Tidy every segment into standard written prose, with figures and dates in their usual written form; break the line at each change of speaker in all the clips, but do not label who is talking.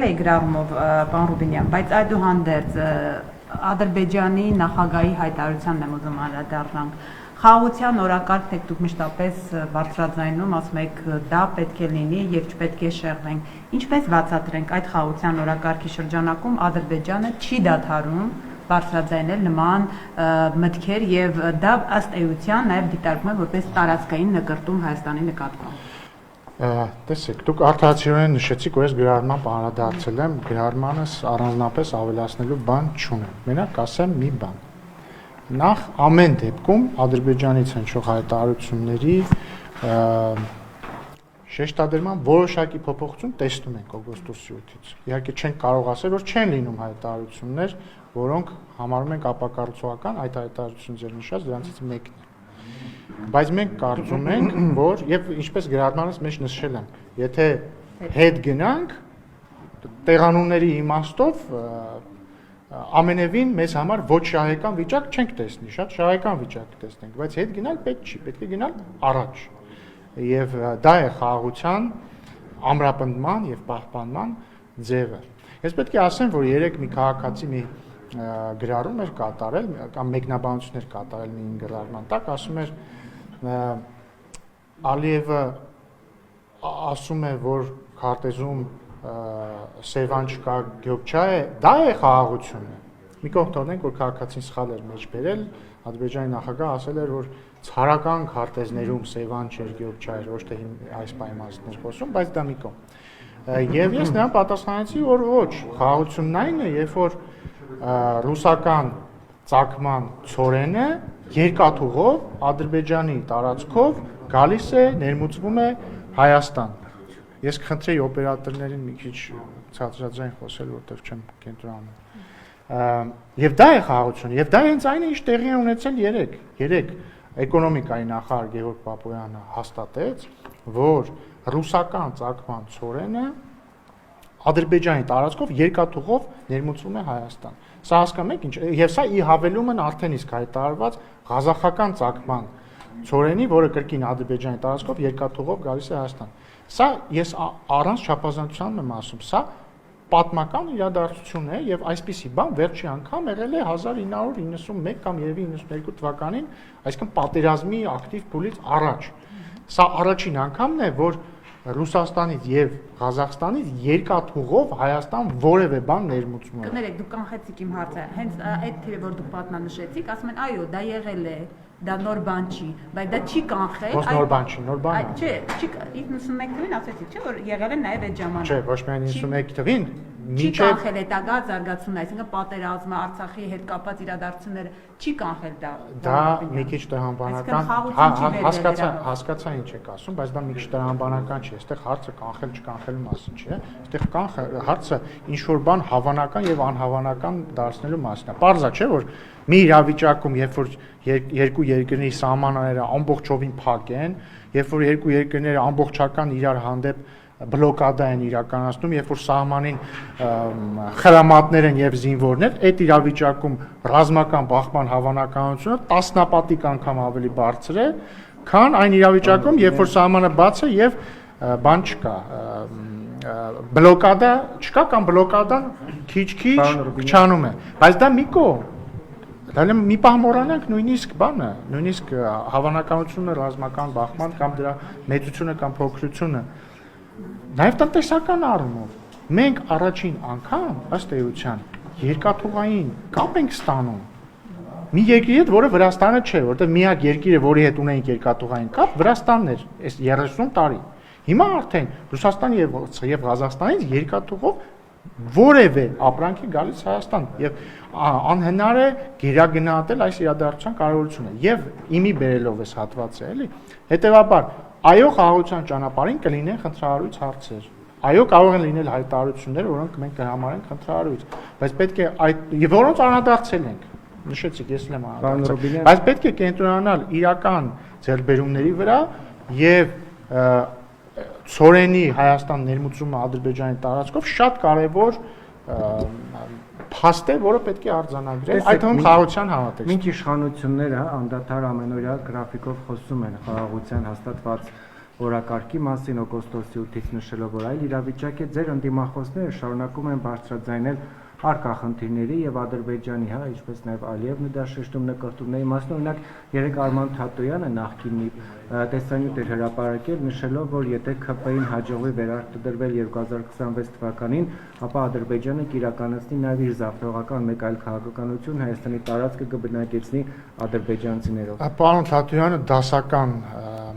Կրկնել էի գրառումով պարոն Ռուբինյան, բայց այդուհանդերձ Ադրբեջանի նախագահի հայտարարությանն եմ ուզում անդրադառնալ։ Խաղաղության օրակարգ եք դուք մշտապես բարձրաձայնում, ասում եք դա պետք է լինի եւ չպետք է շեղվենք։ Ինչպես բացատրենք այդ խաղաղության օրակարգի շրջանակում Ադրբեջանը չի դադարում բարձրաձայնել նման մտքեր եւ դա ըստ էության նաեւ դիտարկվում է որպես տարածքային նկրտում Հայաստանի նկատմամբ։
Տեսեք, դուք արդարացիորեն նշեցիք, որ ես գրառման անդրադարձել եմ, գրառմանս առանձնապես ավելացնելու բան չունեմ։ Մենակ ասեմ մի բան։ Նախ ամեն դեպքում Ադրբեջանից հնչող հայտարարությունների շեշտադրման որոշակի փոփոխություն տեսնում ենք օգոստոսի 8-ից։ Իհարկե չենք կարող ասել, որ չեն լինում հայտարարություններ, որոնք համարում ենք ապակառուցողական, այդ հայտարարությունները նշած դրանցից մեկն է։ Բայց մենք կարծում ենք, որ եւ ինչպես գրառմանս մեջ նշել եմ, եթե հետ գնանք տեղանունների իմաստով ամենևին մեզ համար ոչ շահեկան վիճակ չենք տեսնի, շատ շահեկան վիճակ տեսնենք, բայց հետ գնալ պետք չի, պետք է գնալ առաջ։ Եվ դա է խաղաղության ամրապնդման եւ պահպանման ձևը։ Ես պետք է ասեմ, որ երեք մի քաղաքացի մի գրառում էր կատարել, կամ մեկնաբանություններ կատարել մի գրառման տակ, ասում էր Ալիևը ասում է, որ քարտեզում Սևան չկա, գյուղ չա է, դա է խաղաղությունը։ Մի կողմ թողնենք, որ քաղաքացին սխալ էր մեջ բերել, Ադրբեջանի նախագահ ասել էր, որ ցարական քարտեզներում Սևան չէր, գյուղ չա էր, ոչ թե այս պայմաններ խոսում, բայց դա մի կողմ։ Եվ ես նրան պատասխանեցի, որ ոչ, խաղաղությունն այն է, երբ որ ռուսական ծագման ցորենը երկաթուղով Ադրբեջանի տարածքով գալիս է, ներմուծվում է Հայաստան։ Ես կխնդրեի օպերատորներին մի քիչ ցածրաձայն խոսել, որտեղ չեմ կենտրոնանում։ Եվ դա է խաղաղությունը, եւ դա հենց այն է, ինչ տեղի է ունեցել երեք էկոնոմիկայի նախարար Գևորգ Պապոյանը հաստատեց, որ ռուսական ծագման ցորենը Ադրբեջանի տարածքով երկաթուղով ներմուծվում է Հայաստան։ Սա հասկանում եք ինչ, եւ սա ի հավելումն արդեն իսկ հայտարարված ղազախական ծագման ցորենի, որը կրկին Ադրբեջանի տարածքով երկաթուղով գալիս է Հայաստան։ Սա ես առանց չափազանցության եմ ասում, սա պատմական իրադարձություն է եւ այսպիսի բան վերջի անգամ եղել է 1991 կամ երևի 92 թվականին, այսինքն պատերազմի ակտիվ փուլից առաջ։ Սա առաջին անգամն է, որ Ռուսաստանից եւ Ղազախստանից երկաթուղով Հայաստան որևէ բան ներմուծում է։
Կներեք, դուք կանխեցիք իմ հարցը։ Հենց այդ թեւը, որ դուք պատմանշեցիք, ասում են, այո, դա եղել է, դա նոր բան չի, բայց դա չի կանխել։
Ոչ նոր բան չի, նոր բան է։
Չէ, 91 թվականին ասեցիք, չէ, որ եղել է նաեւ այդ ժամանակ։
Չէ, ոչ միայն 91 թվականին,
չի կանխել հետագա զարգացումն, այսինքն պատերազմը, Արցախի հետ կապված իրադարձությունները չի կանխել դա։
Դա մի քիչ տրամաբանական, հասկացա ինչ եք ասում, բայց դա մի քիչ տրամաբանական չի, այստեղ հարցը կանխել չկանխելու մասին չի, այստեղ հարցը ինչ որ բան հավանական եւ անհավանական դարձնելու մասին է։ Պարզ է, չէ, որ մի իրավիճակում, երբ որ երկու երկրների սահմանները ամբողջովին փակ են, երբ որ երկու երկրները ամբողջական իրար հանդեպ բլոկադա են իրականացնում, երբ որ սահմանին խրամատներ են եւ զինվորներ, այդ իրավիճակում ռազմական բախման հավանականությունը տասնապատիկ անգամ ավելի բարձր է, քան այն իրավիճակում, երբ որ սահմանը բաց է եւ բան չկա, բլոկադա չկա կամ բլոկադան քիչ-քիչ քչանում է, բայց դա մի կողմ Դալեմ մի պահ մոռանանք նույնիսկ բանը, նույնիսկ հավանականությունը ռազմական բախման կամ դրա մեծությունը կամ փոքրությունը նաև տնտեսական առումով մենք առաջին անգամ ըստ էության երկաթուղային կապ ենք ստանում մի երկրի հետ, որը Վրաստանը չէ, որտեղ միակ երկիրը, որի հետ ունենք երկաթուղային կապ, Վրաստանն էր այս 30 տարի։ Հիմա արդեն Ռուսաստանի եւ Ղազախստանից երկաթուղով որևէ ապրանքի գալիս Հայաստան եւ անհնար է գերագնահատել այս իրադարձության կարևորությունը եւ իմի բերելով էս հատվածը, էլի։ Հետեւաբար, այո, խաղաղության ճանապարհին կլինեն խնդրահարույց հարցեր։ Այո, կարող են լինել հայտարարություններ, որոնք մենք կհամարենք խնդրահարույց, բայց պետք է այդ եւ որոնց անդրադարձել ենք։ Նշեցիք, ես եմ անդրադարձել։ Բայց պետք է կենտրոնանալ իրական ձեռքբերումների վրա եւ Ցորենի Հայաստան ներմուծումը Ադրբեջանի տարածքով շատ կարևոր փաստ է, որը պետք է արձանագրել, այդ թվում խաղաղության համատեքստ։
Մինչ իշխանությունները անդադար ամենօրյա գրաֆիկով խոսում են խաղաղության հաստատված օրակարգի մասին օգոստոսի 8-ից նշելով, որ այլ իրավիճակ է, ձեր ընդդիմախոսները շարունակում են բարձրաձայնել առկա խնդիրների եւ Ադրբեջանի, ինչպես նաեւ Ալիևն դա շեշտում նկարտումների մասն, օրինակ երեք Արման Թաթոյանը նախկինի տեսանյութ էր հրապարակել, նշելով, որ եթե ՔՊ-ին հաջողվի վերարտադրվել 2026 թվականին, ապա Ադրբեջանը կիրականացնի նաեւ իր զավթողական մեկ այլ քաղաքականություն Հայաստանի տարածքը կբնակեցնի ադրբեջանցիներով։
Պարոն Թաթոյանը դասական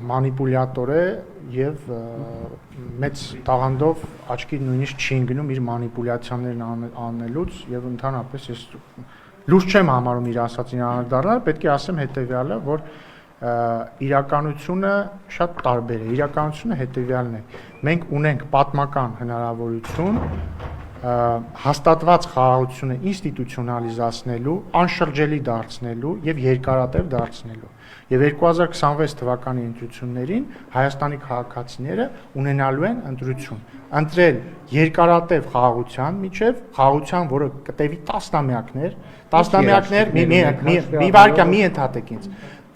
մանիպուլյատոր է եւ մեծ տաղանդով աչքի նույնիսկ չի ընկնում իր մանիպուլյացիաներն անելուց եւ ընդհանրապես ես լուրջ չեմ համարում իր ասածին անդառնալ, պետք է ասեմ հետեւյալը, որ իրականությունը շատ տարբեր է։ Իրականությունը հետեւյալն է։ Մենք ունենք պատմական հնարավորություն հաստատված խաղաղությունը ինստիտուցիոնալիզացնելու, անշրջելի դարձնելու եւ երկարատև դարձնելու։ Եվ 2026 թվականի ընտրություններին Հայաստանի քաղաքացիները ունենալու են ընտրություն։ Ընտրել երկարատև խաղաղության միջև, խաղաղության, որը կտևի տասնամյակներ, մի վարքա մի ընդհատեք ինձ։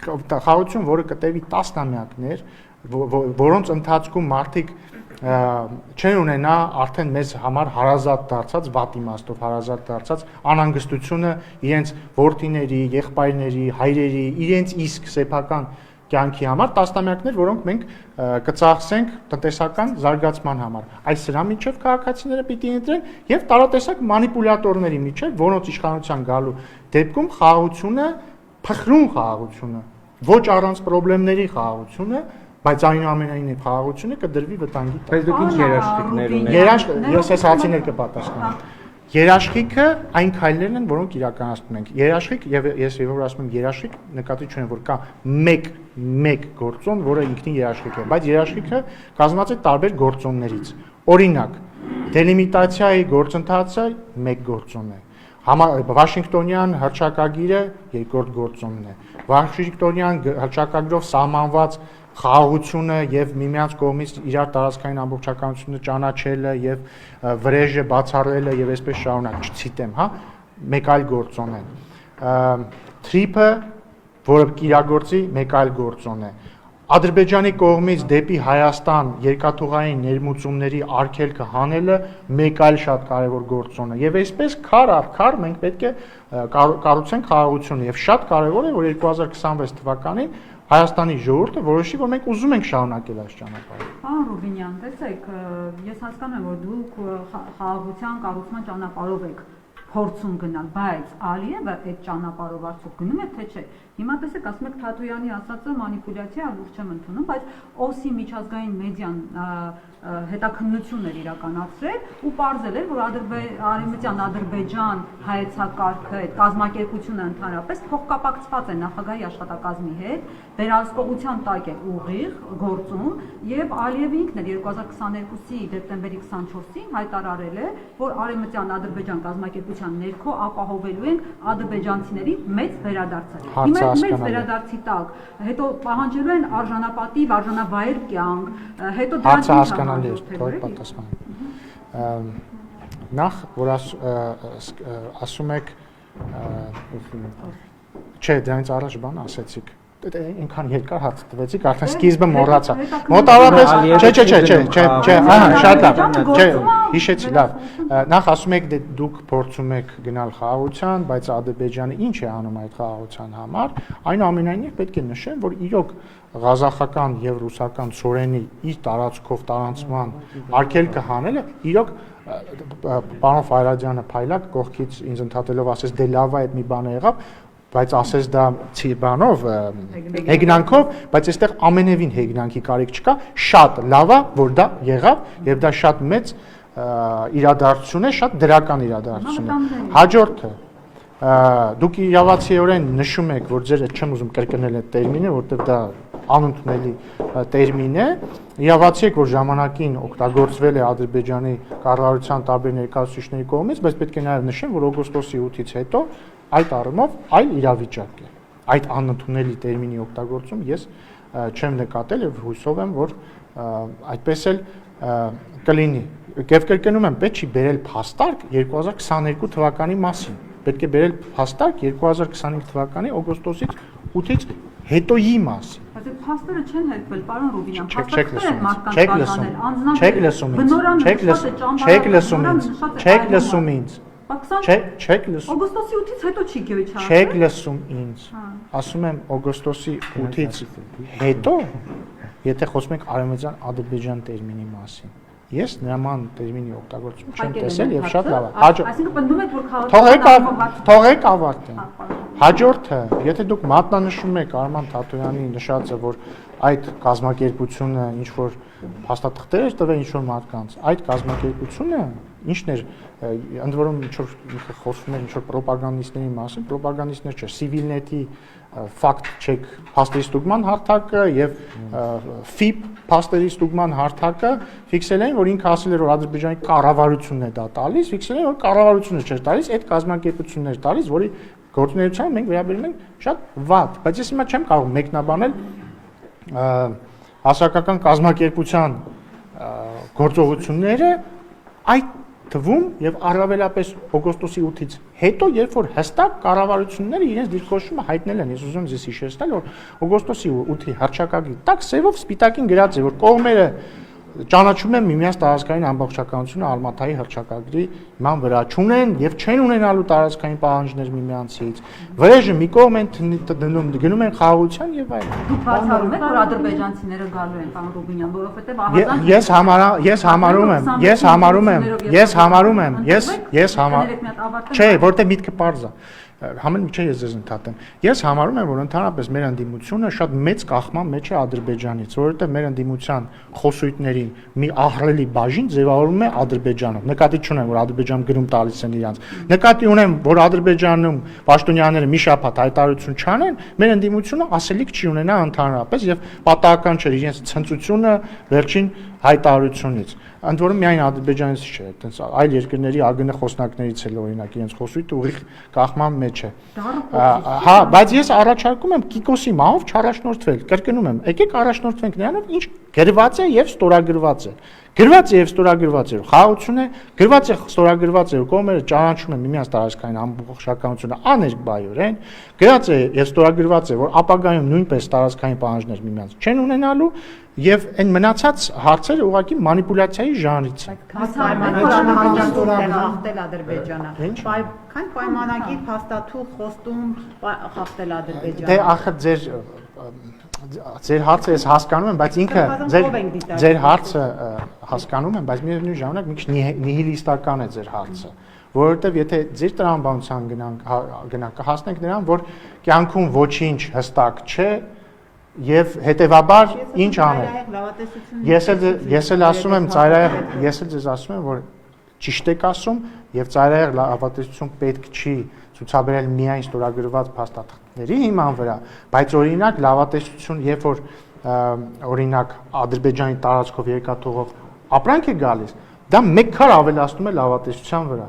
Խաղաղություն, որը կտևի տասնամյակներ, որոնց ընթացքում մարդիկ չեն ունենա արդեն մեզ համար հարազատ դարձած, վատ իմաստով հարազատ դարձած անհանգստությունը իրենց որդիների, եղբայրների, հայրերի, իրենց իսկ սեփական կյանքի համար, տասնամյակներ, որոնք մենք կծախսենք տնտեսական զարգացման համար։ Այս սրա միջև քաղաքացիները պիտի ընտրեն եւ տարատեսակ մանիպուլյատորների միջև, որոնց իշխանության գալու դեպքում խաղաղությունը, փխրուն խաղաղությունը, ոչ առանց խնդիրների խաղաղությունը, բայց այնուամենայնիվ խաղաղությունը կդրվի վտանգի տակ։
Բայց դուք ինչ երաշխիքներ ունեք։
Ես այս հարցիներ կպատասխանեմ։ Երաշխիքը այն քայլերն են, որոնք իրականացնում ենք։ Երաշխիք եւ ես որ ասում եմ երաշխիք, նկատի չունեմ, որ կա մեկ գործոն, որը ինքնին երաշխիք է, բայց երաշխիքը կազմված է տարբեր գործոններից։ Օրինակ, դելիմիտացիայի գործընթացը մեկ գործոն է։ Վաշինգտոնյան հռչակագիրը երկրորդ գործոնն է։ Վաշինգտոնյան հռչակագրով սահմանված խաղաղությունը եւ միմյանց կողմից իրար տարածքային ամբողջականությունը ճանաչելը եւ վրեժը բացառելը եւ այսպես շարունակ չցիտեմ, մեկ այլ գործոն է։ Թրիփը, որը կիրագործի մեկ այլ գործոն է։ Ադրբեջանի կողմից դեպի Հայաստան երկաթուղային ներմուծումների արգելքը հանելը մեկ այլ շատ կարևոր գործոն է։ Եվ այսպես քար առ քար մենք պետք է կառուցենք խաղաղությունը եւ շատ կարևոր է, որ 2026 թվականին Հայաստանի ժողովուրդը որոշի, որ մենք ուզում ենք շարունակել այս ճանապարհը։
Պարոն Ռուբինյան, տեսեք, ես հասկանում եմ, որ դուք խաղաղության կառուցման ճանապարհով եք փորձում գնալ, բայց Ալիևը այդ ճանապարհով արդյոք գնում է թե չէ։ Հիմա տեսեք, ասում եք Թաթոյանի ասածը մանիպուլյացիա է, լուրջ չեմ ընդունում, բայց OSCE միջազգային մեդիան հետաքննություն էր իրականացրել ու պարզել էր, որ Արևմտյան Ադրբեջան հայեցակարգը, այդ կազմակերպությունը ընդհանրապես փոխկապակցված է նախագահի աշխատակազմի հետ, վերահսկողության տակ է ուղիղ գործում եւ Ալիևը ինքն էլ 2022-ի դեկտեմբերի 24-ին հայտարարել է, որ Արևմտյան Ադրբեջան կազմակերպության ներքո ապահովելու են ադրբեջանցիների մեծ վերադարձը։ Հիմա մեծ վերադարձի տակ, հետո պահանջելու են արժանապատիվ, արժանավայր կյանք, հետո
դրանից հասկանալի է, թող պատասխանեմ։ Նախ, որ ասում եք, չէ, դրանից առաջ բան ասեցիք, այնքան երկար հաց տվեցիք, արդեն սկիզբը մոռացա։ Մոտավորապես, չէ, շատ լավ, չէ, հիշեցի, լավ։ Նախ ասում եք դուք փորձում եք գնալ խաղաղության, բայց Ադրբեջանը ինչ է անում այդ խաղաղության համար, այնուամենայնիվ պետք է նշեմ, որ իրոք ղազախական եւ ռուսական ծորենի իր տարածքով տարանցման արգելքը հանելը իրոք պարոն Ֆայրադյանը փայլակ կողքից ինձ ընդհատելով ասես դե լավ է այդ մի բան եղավ, բայց ասես դա բանով հեգնանքով, բայց այստեղ ամենևին հեգնանքի կարիք չկա, շատ լավ է, որ դա եղավ եւ դա շատ մեծ իրադարձություն է, շատ դրական իրադարձություն է։ Հաջորդը դուք իրավացիորեն նշում եք, որ ձեր չեմ ուզում կրկնել այդ տերմինը, որտեղ դա անընդունելի տերմին է, իրավացի եք, որ ժամանակին օգտագործվել է Ադրբեջանի կառավարության տարբեր ներկայացուցիչների կողմից, բայց պետք է նաև նշեմ, որ օգոստոսի 8-ից հետո այդ առումով այլ իրավիճակ է։ Այդ անընդունելի տերմինի օգտագործում ես չեմ նկատել եւ հույսով եմ, որ այդպես էլ կլինի։ Եվ կրկնում եմ, պետք չի բերել փաստարկ 2022 թվականի մասին։ Պետք է բերել փաստարկ 2025 թվականի օգոստոսից 8-ից հետոյի մասին։
Բայց այդ փաստերը չեն հետվել, պարոն Ռուբինյան,
Չեք լսում ինձ։ Չեք լսում։
Օգոստոսի 8-ից հետո չի գյուղի։
Չեք լսում ինձ։ Ասում եմ օգոստոսի 8-ից հետո, եթե խոսում ենք արևմտյան Ադրբեջան տերմինի մասին։ Ես նման տերմինի օգտագործում չեմ տեսել եւ շատ լավ է։
Այսինքն պնդում եք, որ քաղաքական
թողեք ավարտեմ։ Հաջորդը, եթե դուք մատնանշում եք Արման Թաթոյանի նշածը, որ այդ կազմակերպությունը ինչ որ փաստաթղթեր էր տվել ինչ որ մարդկանց, այդ կազմակերպությունը ինչն էր, ընդ որում ինչ որ խոսում էր ինչ որ ռոպագանդիստների մասին, ռոպագանդիստներ չէ, Civilnet-ի ֆակտ չեք փաստերի ստուգման հարթակը եւ FIP փաստերի ստուգման հարթակը ֆիքսել էին, որ ինքը ասել էր, որ Ադրբեջանի կառավարությունն է դա տալիս, ֆիքսել էին, որ կառավարությունը չէր տալիս, այդ կազմակերպությունն էր տալիս, որի գործունեությանը մենք վերաբերում ենք շատ վատ, բայց ես հիմա չեմ կարող մեկնաբանել հասարակական կազմակերպության գործողությունները այդ թվում եւ առավելապես օգոստոսի 8-ից հետո, երբ որ հստակ կառավարությունները իրենց դիրքորոշումը հայտնել են, ես ուզում եմ ձեզ հիշեցնել, որ օգոստոսի 8-ի հռչակագրի տակ սևով սպիտակին գրած է, որ կողմերը ճանաչում են միմյանց տարածքային ամբողջականությունը Ալմաթայի հռչակագրի ման վրա, չունեն եւ չեն ունենալու տարածքային պահանջներ միմյանցից։ Վրեժը մի կողմ են գնում են խաղաղության եւ այլն։
Դուք բացառում եք, որ ադրբեջանցիները գալու են, պարոն Ռուբինյան, որովհետեւ
Չէ, որտե միտքը པարզ է։ Համեն միջը ես ձեզ ընդհատեմ։ Ես համարում եմ, որ ընդհանրապես մեր ընդդիմությունը շատ մեծ կախման մեջ է Ադրբեջանից, որովհետև մեր ընդդիմության խոսույթներին մի ահռելի բաժին ձևավորվում է Ադրբեջանում։ Նկատի չունեմ, որ Ադրբեջանում գրում տալիս են իրանց։ Նկատի ունեմ, որ Ադրբեջանում պաշտոնյաները մի շաբաթ հայտարարություն չանեն, մեր ընդդիմությունը ասելիք չի ունենա ընդհանրապես եւ պատահական չէ իրենց ցնծությունը վերջին հայտարարությունից։ Ընդ որում միայն Ադրբեջանից չէ, այտենց այլ երկրների ԱԳՆ խոսնակներից էլ օրինակ իրենց խոսույթը ուղիղ կախման մեջ է։ Հա, բայց ես առաջարկում եմ Կիկոսի մահով չառաջնորդվել, կրկնում եմ, եկեք առաջնորդվենք նրանով, ինչ գրված է եւ ստորագրված է։ Գրված է եւ ստորագրված է, խաղաղություն է, գրված է ստորագրված է, կողմերը ճանաչում են միմյանց տարածքային ամբողջականությունը աներկբայորեն, գրած է եւ ստորագրված է, որ ապագայում նույնպես տարածքային պահանջներ միմյանց չեն ունենալու եւ այն մնացած հարցերը ուղղակի մանիպուլյացիայի ժանրից են։
Խախտել Ադրբեջանը։ Քան պայմանագիր փաստաթուղթ խոստում խախտել Ադրբեջանը։
Դե ախր ձեր հարցը ես հասկանում եմ, բայց ինքը ձեր հարցը հասկանում եմ, բայց միևնույն ժամանակ մի քիչ նիհիլիստական է ձեր հարցը, որովհետև եթե ձեր տրամաբանության գնանք կհասնենք նրան, որ կյանքում ոչինչ հստակ չէ եւ հետեւաբար ինչ անել։ Ես էլ ասում եմ ծայրահեղ, ես էլ ձեզ ասում եմ, որ ճիշտ եք ասում եւ ծայրահեղ լավատեսություն պետք չի ցուցաբերել միայն ստորագրված փաստաթղթերի հիման վրա, բայց օրինակ լավատեսություն, երբ որ օրինակ Ադրբեջանի տարածքով երկաթուղով ապրանք է գալիս, դա մեկ քար ավելացնում է լավատեսության վրա։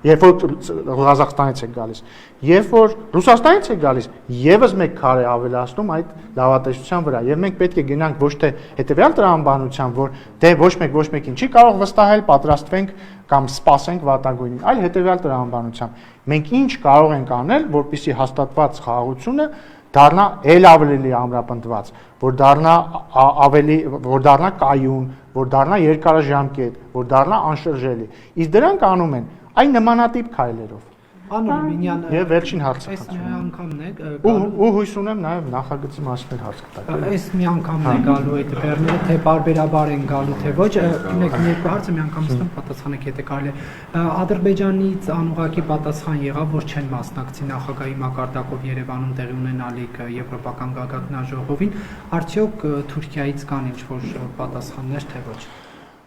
Երբ որ Ղազախստանից է գալիս, երբ որ Ռուսաստանից է գալիս, եւս մեկ քար է ավելացնում այդ լավատեսության վրա, եւ մենք պետք է գնանք ոչ թե հետեւյալ տրամաբանության, որ դե ոչ մեկին չի կարող վստահել, պատրաստվենք կամ սպասենք վատագույնին, այլ հետեւյալ տրամաբանության։ Մենք ինչ կարող ենք անել, որպեսզի հաստատված խաղաղությունը դառնա ել ավելի ամրապնդված, որ դառնա կայուն, որ դառնա երկարաժամկետ, որ դառնա անշրջելի։ Իսկ դրանք անում են այն նմանատիպ քայլերով։
Պարոն Ռուբինյան,
եւ վերջին հարցը։
Այս մի անգամն է
ու հույս ունեմ նաեւ նախագծի մասին հարց կտակ։
Այս մի անգամն է գալու այդ բեռները, թե բարբերաբար են գալու, թե ոչ, ունեք երկու հարցը մի անգամստան պատասխանեք, եթե կարելի է։ Ադրբեջանից անուղղակի պատասխան եղավ, որ չեն մասնակցի նախագահի մակարդակով Երևանում տեղի ունենալիք եվրոպական գագաթնաժողովին, արդյոք Թուրքիայից կան ինչ-որ պատասխաններ, թե ոչ։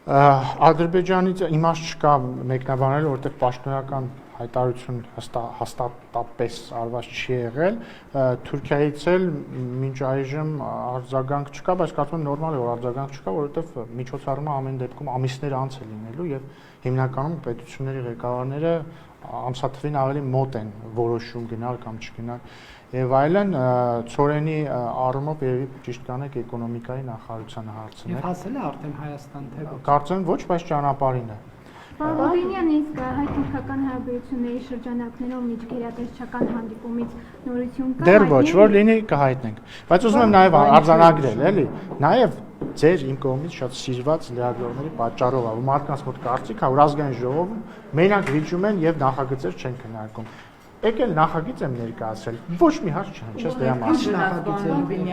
Ադրբեջանից իմաստ չկա մեկնաբանել, որտեղ պաշտոնական հայտարարություն հաստատապես արված չի եղել, Թուրքիայից էլ մինչ այժմ արձագանք չկա, բայց կարծում եմ նորմալ է, որ արձագանք չկա, որովհետև միջոցառումը ամեն դեպքում ամիսներ անց է լինելու եւ հիմնականում պետությունների ղեկավարները ամսաթվին ավելի մոտ են որոշում գնալ կամ չգնալ եւ այլն, ծորենի առումով երևի ճիշտ կանեք էկոնոմիկայի նախարարության հարցն է։
Եվ հասել է արդեն Հայաստան, թե ոչ։
Կարծեմ ոչ, բայց ճանապարհին է։
Պարոն Ռուբինյան, իսկ հայ-թուրքական հարաբերությունների շրջանակներով միջգերատեսչական հանդիպումից նորություն կա։
Դեռ ոչ, որ լինի կհայտնենք։ Բայց ուզում եմ նաև արձանագրել, էլի, նաև ձեր իմ կողմից շատ սիրված լրագրողների պատճառով, որ մարդկանց մոտ կարծիք կա, որ ազգային ժողովում մենակ վիճում են եւ նախագծեր չեն քննարկում։ Եկել նախագիծ եմ ներկայացրել, ոչ մի հարց չհնչեց դրա մասին։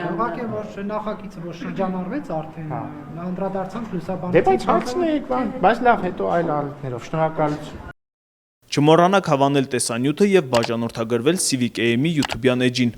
Ուղղակի որ նախագիծը որ շրջանառվեց արդեն անդրադարձանք լուսաբանեցինք։
Դե բայց հարցն է եկան, բայց լավ, հետո այլ առիթներով։ Շնորհակալություն։
Չմոռանաք հավանել տեսանյութը եւ բաժանորդագրվել Civic AM-ի YouTube-յան էջին։